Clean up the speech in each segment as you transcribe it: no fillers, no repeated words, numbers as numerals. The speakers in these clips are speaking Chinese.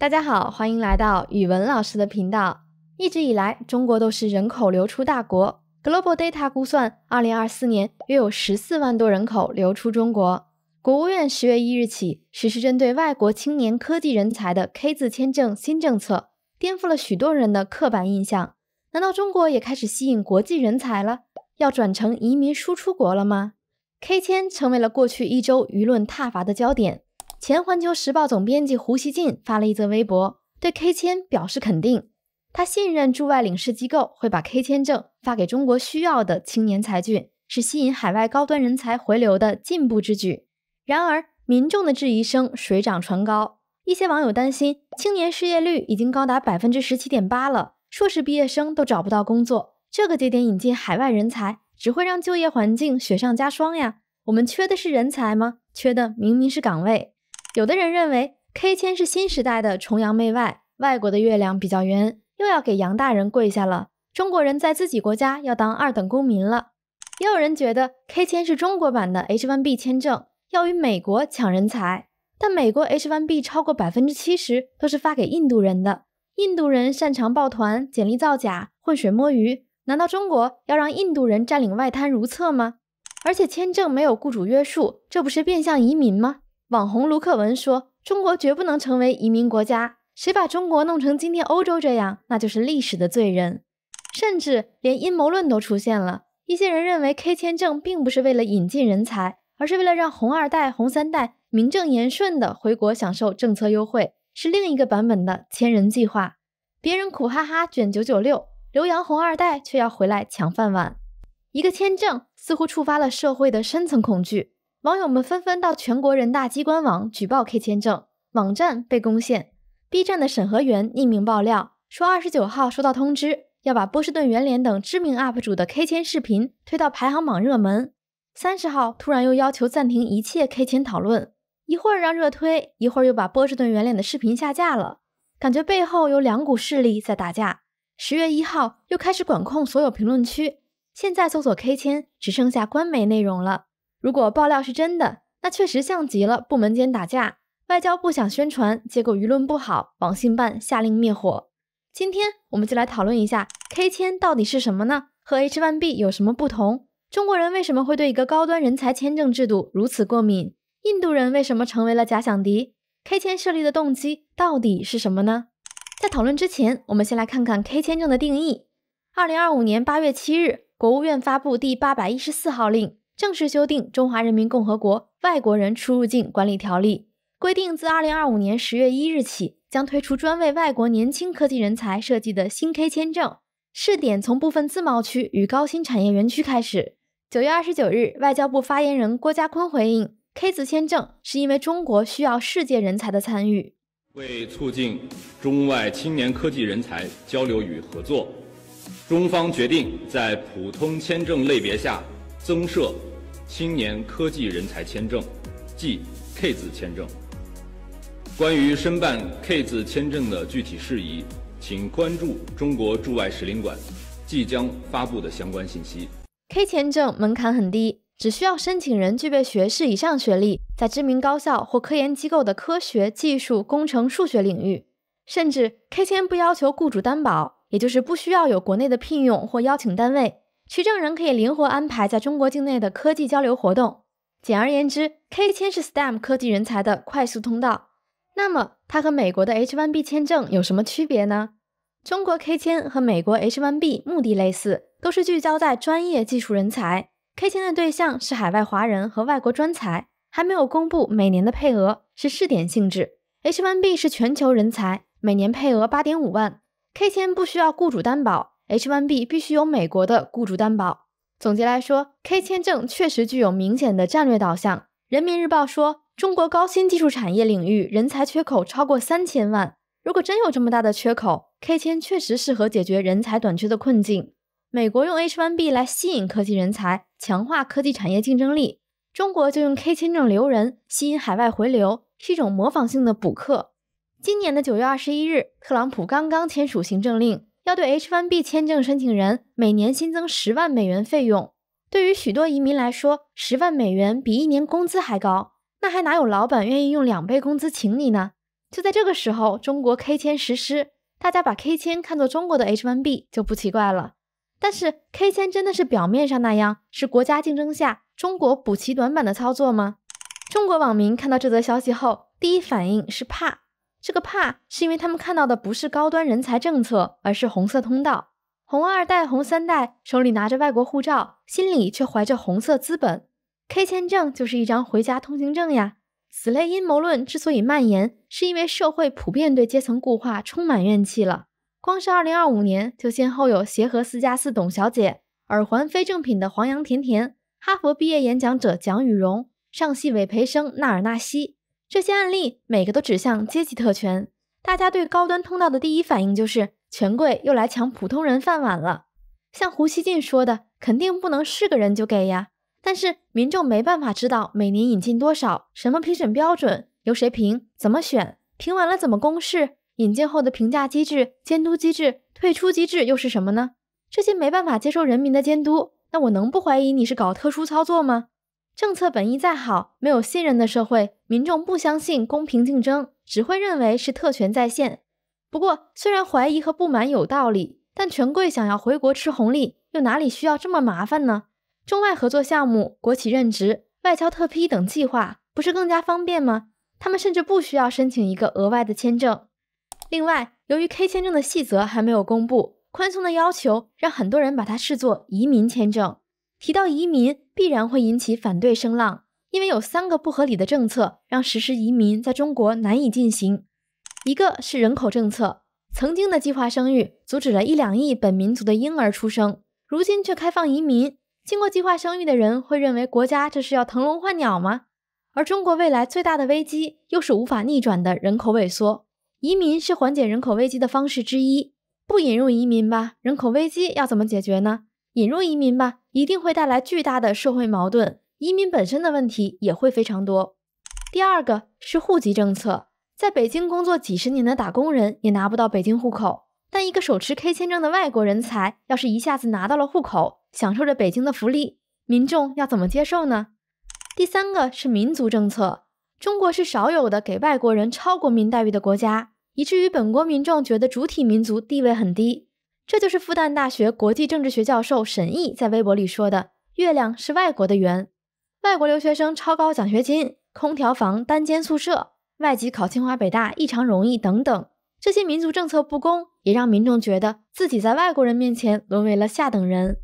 大家好，欢迎来到语文老师的频道。一直以来，中国都是人口流出大国。Global Data 估算，2024年约有14万多人口流出中国。国务院10月1日起实施针对外国青年科技人才的 K 字签证新政策，颠覆了许多人的刻板印象。难道中国也开始吸引国际人才了？要转成移民输出国了吗？ K 签成为了过去一周舆论挞伐的焦点。前环球时报总编辑胡锡进发了一则微博，对 K 签表示肯定。他信任驻外领事机构会把 K 签证发给中国需要的青年才俊，是吸引海外高端人才回流的进步之举。然而，民众的质疑声水涨船高。一些网友担心，青年失业率已经高达 17.8% 了，硕士毕业生都找不到工作。这个节点引进海外人才，只会让就业环境雪上加霜呀。我们缺的是人才吗？缺的明明是岗位。有的人认为 K 签是新时代的崇洋媚外，外国的月亮比较圆，又要给洋大人跪下了，中国人在自己国家要当二等公民了。也有人觉得 K 签是中国版的 H1B 签证，要与美国抢人才。但美国 H1B 超过 70% 都是发给印度人的，印度人擅长抱团、简历造假、浑水摸鱼，难道中国要让印度人占领外滩如厕吗？而且签证没有雇主约束，这不是变相移民吗？网红卢克文说，中国绝不能成为移民国家，谁把中国弄成今天欧洲这样，那就是历史的罪人。甚至连阴谋论都出现了，一些人认为 K 签证并不是为了引进人才，而是为了让红二代、红三代名正言顺的回国享受政策优惠，是另一个版本的千人计划。别人苦哈哈卷996，留洋红二代却要回来抢饭碗。一个签证似乎触发了社会的深层恐惧，网友们纷纷到全国人大机关网举报 K 签证，网站被攻陷。B 站的审核员匿名爆料说，29号收到通知，要把波士顿圆脸等知名 UP 主的 K 签视频推到排行榜热门。30号突然又要求暂停一切 K 签讨论，一会儿让热推，一会儿又把波士顿圆脸的视频下架了，感觉背后有两股势力在打架。10月1号又开始管控所有评论区，现在搜索 K 签只剩下官媒内容了。如果爆料是真的，那确实像极了部门间打架，外交部想宣传，结果舆论不好，网信办下令灭火。今天我们就来讨论一下 K 签到底是什么呢？和 H1B 有什么不同？中国人为什么会对一个高端人才签证制度如此过敏？印度人为什么成为了假想敌？ K 签设立的动机到底是什么呢？在讨论之前，我们先来看看 K 签证的定义。2025年8月7日，国务院发布第814号令，正式修订《中华人民共和国外国人出入境管理条例》，规定自2025年10月1日起，将推出专为外国年轻科技人才设计的新 K 签证，试点从部分自贸区与高新产业园区开始。9月29日，外交部发言人郭家坤回应 ，K 字签证是因为中国需要世界人才的参与。为促进中外青年科技人才交流与合作，中方决定在普通签证类别下增设青年科技人才签证，即 K 字签证。关于申办 K 字签证的具体事宜，请关注中国驻外使领馆即将发布的相关信息。K 签证门槛很低，只需要申请人具备学士以上学历，在知名高校或科研机构的科学、技术、工程、数学领域。甚至 K 签不要求雇主担保，也就是不需要有国内的聘用或邀请单位，持证人可以灵活安排在中国境内的科技交流活动。简而言之， K 签是 STEM 科技人才的快速通道。那么它和美国的 H1B 签证有什么区别呢？中国 K 签和美国 H1B 目的类似，都是聚焦在专业技术人才。K 签的对象是海外华人和外国专才，还没有公布每年的配额，是试点性质。H1B 是全球人才，每年配额 8.5 万。K 签不需要雇主担保， H1B 必须有美国的雇主担保。总结来说， K 签证确实具有明显的战略导向。人民日报说，中国高新技术产业领域人才缺口超过3000万。如果真有这么大的缺口， K 签确实适合解决人才短缺的困境。美国用 H1B 来吸引科技人才，强化科技产业竞争力，中国就用 K 签证留人，吸引海外回流，是一种模仿性的补课。今年的9月21日，特朗普刚刚签署行政令，要对 H1B 签证申请人每年新增10万美元费用。对于许多移民来说，10万美元比1年工资还高，那还哪有老板愿意用2倍工资请你呢？就在这个时候，中国 K 签实施，大家把 K 签看作中国的 H1B 就不奇怪了。但是 K 签真的是表面上那样，是国家竞争下中国补齐短板的操作吗？中国网民看到这则消息后，第一反应是怕。这个怕是因为他们看到的不是高端人才政策，而是红色通道。红二代、红三代手里拿着外国护照，心里却怀着红色资本。K 签证就是一张回家通行证呀。此类阴谋论之所以蔓延，是因为社会普遍对阶层固化充满怨气了。光是2025年，就先后有协和4+4董小姐、耳环非正品的黄杨甜甜、哈佛毕业演讲者蒋雨荣、上戏委培生纳尔纳西。这些案例每个都指向阶级特权，大家对高端通道的第一反应就是权贵又来抢普通人饭碗了。像胡锡进说的，肯定不能是个人就给呀。但是民众没办法知道每年引进多少，什么评审标准，由谁评，怎么选，评完了怎么公示，引进后的评价机制、监督机制、退出机制又是什么呢？这些没办法接受人民的监督，那我能不怀疑你是搞特殊操作吗？政策本意再好，没有信任的社会，民众不相信公平竞争，只会认为是特权在线。不过，虽然怀疑和不满有道理，但权贵想要回国吃红利，又哪里需要这么麻烦呢？中外合作项目、国企任职、外交特批等计划，不是更加方便吗？他们甚至不需要申请一个额外的签证。另外，由于 K 签证的细则还没有公布，宽松的要求让很多人把它视作移民签证。提到移民，必然会引起反对声浪，因为有3个不合理的政策让实施移民在中国难以进行。一个是人口政策，曾经的计划生育阻止了1-2亿本民族的婴儿出生，如今却开放移民，经过计划生育的人会认为国家这是要腾笼换鸟吗？而中国未来最大的危机又是无法逆转的人口萎缩，移民是缓解人口危机的方式之一。不引入移民吧，人口危机要怎么解决呢？引入移民吧，一定会带来巨大的社会矛盾，移民本身的问题也会非常多。第二个是户籍政策，在北京工作几十年的打工人也拿不到北京户口，但一个手持 K 签证的外国人才，要是一下子拿到了户口，享受着北京的福利，民众要怎么接受呢？第三个是民族政策，中国是少有的给外国人超国民待遇的国家，以至于本国民众觉得主体民族地位很低。这就是复旦大学国际政治学教授沈毅在微博里说的，月亮是外国的圆。外国留学生超高奖学金，空调房单间宿舍，外籍考清华北大异常容易等等，这些民族政策不公，也让民众觉得自己在外国人面前沦为了下等人。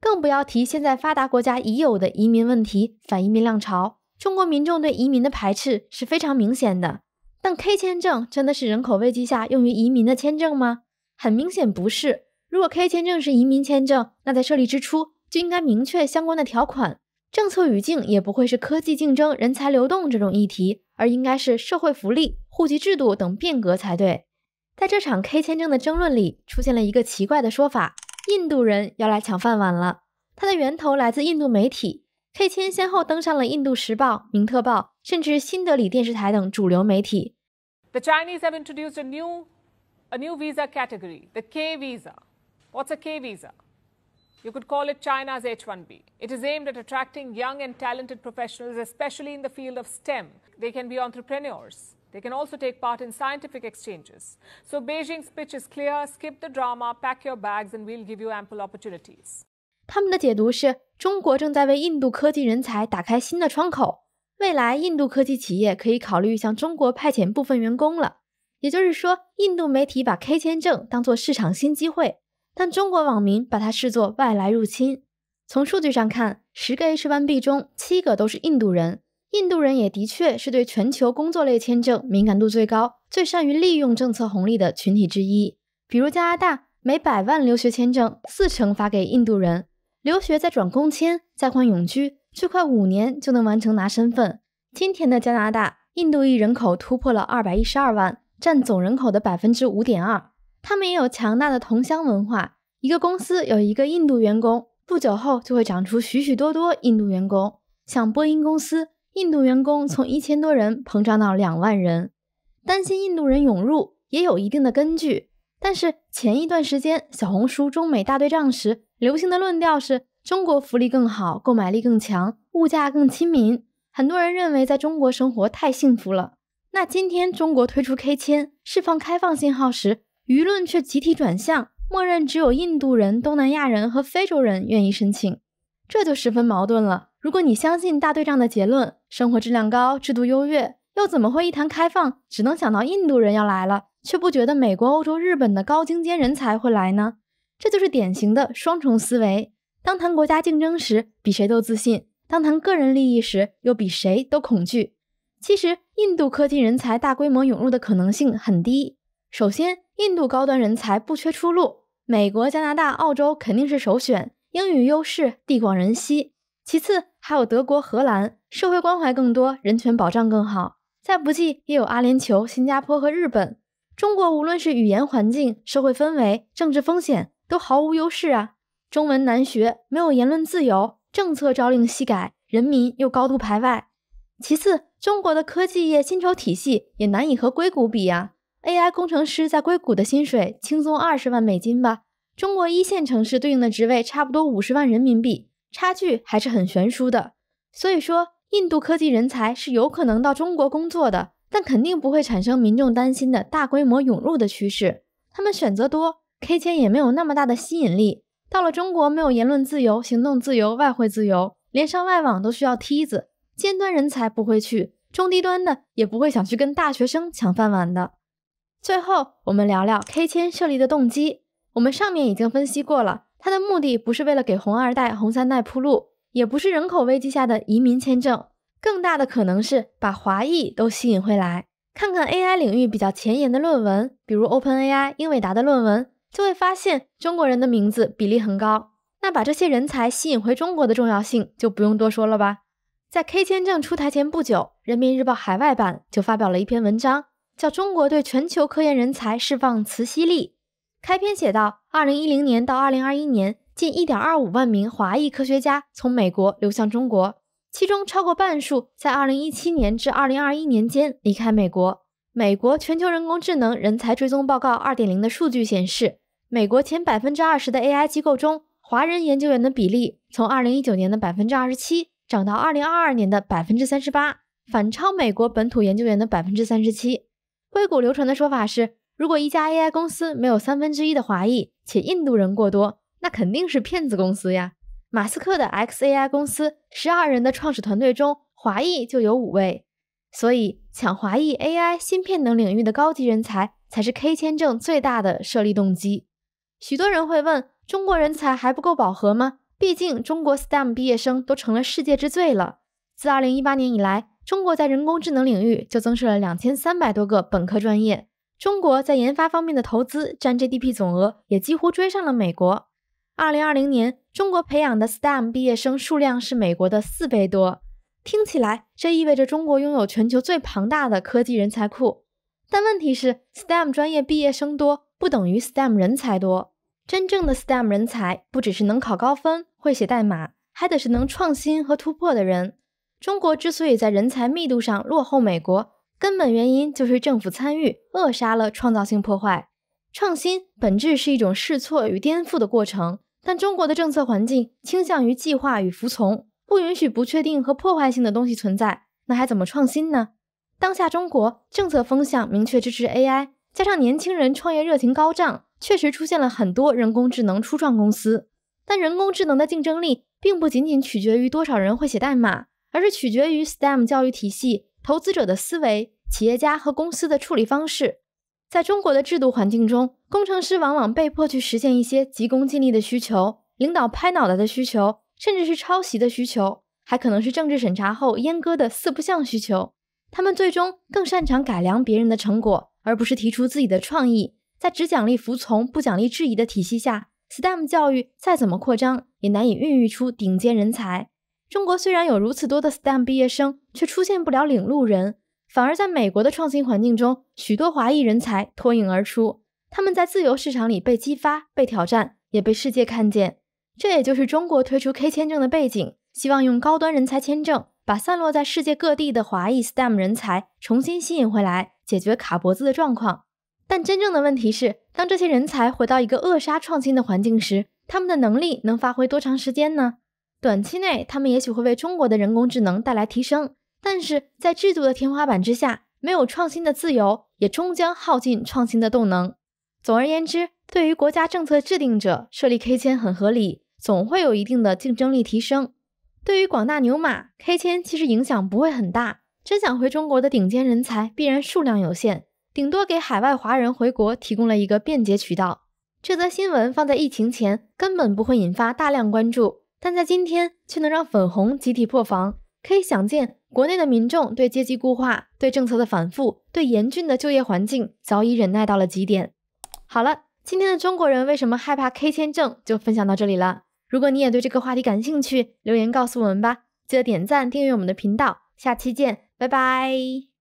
更不要提现在发达国家已有的移民问题，反移民浪潮，中国民众对移民的排斥是非常明显的。但 K 签证真的是人口危机下用于移民的签证吗？很明显不是。如果 K 签证是移民签证，那在设立之初就应该明确相关的条款，政策语境也不会是科技竞争、人才流动这种议题，而应该是社会福利、户籍制度等变革才对。在这场 K 签证的争论里，出现了一个奇怪的说法，印度人要来抢饭碗了。它的源头来自印度媒体， K 签先后登上了印度时报、明特报，甚至新德里电视台等主流媒体。 The Chinese have introduced a new visa category, the K visa.What's a K visa? You could call it China's H1B. It is aimed at attracting young and talented professionals, especially in the field of STEM. They can be entrepreneurs. They can also take part in scientific exchanges. So Beijing's pitch is clear, skip the drama, pack your bags, and we'll give you ample opportunities. 他们的解读是，中国正在为印度科技人才打开新的窗口，未来印度科技企业可以考虑向中国派遣部分员工了。也就是说，印度媒体把 K 签证当作市场新机会，但中国网民把它视作外来入侵。从数据上看，10个 H1B 中7个都是印度人。印度人也的确是对全球工作类签证敏感度最高、最善于利用政策红利的群体之一。比如加拿大，每100万留学签证40%发给印度人，留学再转工签，再换永居，最快5年就能完成拿身份。今天的加拿大，印度裔人口突破了212万，占总人口的 5.2%。他们也有强大的同乡文化，一个公司有一个印度员工，不久后就会长出许许多多印度员工。像波音公司，印度员工从1000多人膨胀到2万人。担心印度人涌入也有一定的根据，但是前一段时间小红书中美大对仗时，流行的论调是中国福利更好，购买力更强，物价更亲民。很多人认为在中国生活太幸福了。那今天中国推出 K 签，释放开放信号时，舆论却集体转向，默认只有印度人、东南亚人和非洲人愿意申请，这就十分矛盾了。如果你相信大队长的结论，生活质量高，制度优越，又怎么会一谈开放，只能想到印度人要来了，却不觉得美国、欧洲、日本的高精尖人才会来呢？这就是典型的双重思维。当谈国家竞争时，比谁都自信；当谈个人利益时，又比谁都恐惧。其实，印度科技人才大规模涌入的可能性很低。首先，印度高端人才不缺出路，美国、加拿大、澳洲肯定是首选，英语优势，地广人稀。其次，还有德国、荷兰，社会关怀更多，人权保障更好。再不济，也有阿联酋、新加坡和日本。中国无论是语言环境、社会氛围、政治风险，都毫无优势啊。中文难学，没有言论自由，政策朝令夕改，人民又高度排外。其次，中国的科技业薪酬体系也难以和硅谷比啊。AI 工程师在硅谷的薪水轻松20万美金吧，中国一线城市对应的职位差不多50万人民币，差距还是很悬殊的。所以说，印度科技人才是有可能到中国工作的，但肯定不会产生民众担心的大规模涌入的趋势。他们选择多， K 签也没有那么大的吸引力。到了中国，没有言论自由、行动自由、外汇自由，连上外网都需要梯子，尖端人才不会去，中低端的也不会想去跟大学生抢饭碗的。最后，我们聊聊 K 签设立的动机。我们上面已经分析过了，它的目的不是为了给红二代、红三代铺路，也不是人口危机下的移民签证，更大的可能是把华裔都吸引回来。看看 AI 领域比较前沿的论文，比如 OpenAI、英伟达的论文，就会发现中国人的名字比例很高。那把这些人才吸引回中国的重要性就不用多说了吧。在 K 签证出台前不久，人民日报海外版就发表了一篇文章，叫《中国对全球科研人才释放磁吸力》。开篇写道，2010年到2021年，近 1.25 万名华裔科学家从美国流向中国，其中超过半数在2017年至2021年间离开美国。美国全球人工智能人才追踪报告 2.0 的数据显示，美国前 20% 的 AI 机构中，华人研究员的比例从2019年的 27% 涨到2022年的 38%， 反超美国本土研究员的 37%。硅谷流传的说法是，如果一家 AI 公司没有1/3的华裔，且印度人过多，那肯定是骗子公司呀。马斯克的 XAI 公司12人的创始团队中，华裔就有5位。所以，抢华裔 AI、芯片等领域的高级人才，才是 K 签证最大的设立动机。许多人会问，中国人才还不够饱和吗？毕竟中国 STEM 毕业生都成了世界之最了。自2018年以来，中国在人工智能领域就增设了2300多个本科专业。中国在研发方面的投资占 GDP 总额也几乎追上了美国。2020年，中国培养的 STEM 毕业生数量是美国的4倍多。听起来，这意味着中国拥有全球最庞大的科技人才库。但问题是 ，STEM 专业毕业生多，不等于 STEM 人才多。真正的 STEM 人才，不只是能考高分、会写代码，还得是能创新和突破的人。中国之所以在人才密度上落后美国，根本原因就是政府参与扼杀了创造性破坏。创新本质是一种试错与颠覆的过程，但中国的政策环境倾向于计划与服从，不允许不确定和破坏性的东西存在，那还怎么创新呢？当下中国政策风向明确支持 AI， 加上年轻人创业热情高涨，确实出现了很多人工智能初创公司。但人工智能的竞争力并不仅仅取决于多少人会写代码，而是取决于 STEM 教育体系、投资者的思维、企业家和公司的处理方式。在中国的制度环境中，工程师往往被迫去实现一些急功近利的需求，领导拍脑袋的需求，甚至是抄袭的需求，还可能是政治审查后阉割的四不像需求。他们最终更擅长改良别人的成果，而不是提出自己的创意。在只奖励服从、不奖励质疑的体系下， STEM 教育再怎么扩张，也难以孕育出顶尖人才。中国虽然有如此多的 STEM 毕业生，却出现不了领路人。反而在美国的创新环境中，许多华裔人才脱颖而出，他们在自由市场里被激发、被挑战，也被世界看见。这也就是中国推出 K 签证的背景，希望用高端人才签证，把散落在世界各地的华裔 STEM 人才重新吸引回来，解决卡脖子的状况。但真正的问题是，当这些人才回到一个扼杀创新的环境时，他们的能力能发挥多长时间呢？短期内，他们也许会为中国的人工智能带来提升，但是在制度的天花板之下，没有创新的自由，也终将耗尽创新的动能。总而言之，对于国家政策制定者，设立 K 签很合理，总会有一定的竞争力提升。对于广大牛马 ，K 签其实影响不会很大，真想回中国的顶尖人才必然数量有限，顶多给海外华人回国提供了一个便捷渠道。这则新闻放在疫情前根本不会引发大量关注，但在今天却能让粉红集体破防。可以想见，国内的民众对阶级固化、对政策的反复、对严峻的就业环境早已忍耐到了极点。好了，今天的中国人为什么害怕 K 签证就分享到这里了。如果你也对这个话题感兴趣，留言告诉我们吧。记得点赞订阅我们的频道，下期见，拜拜。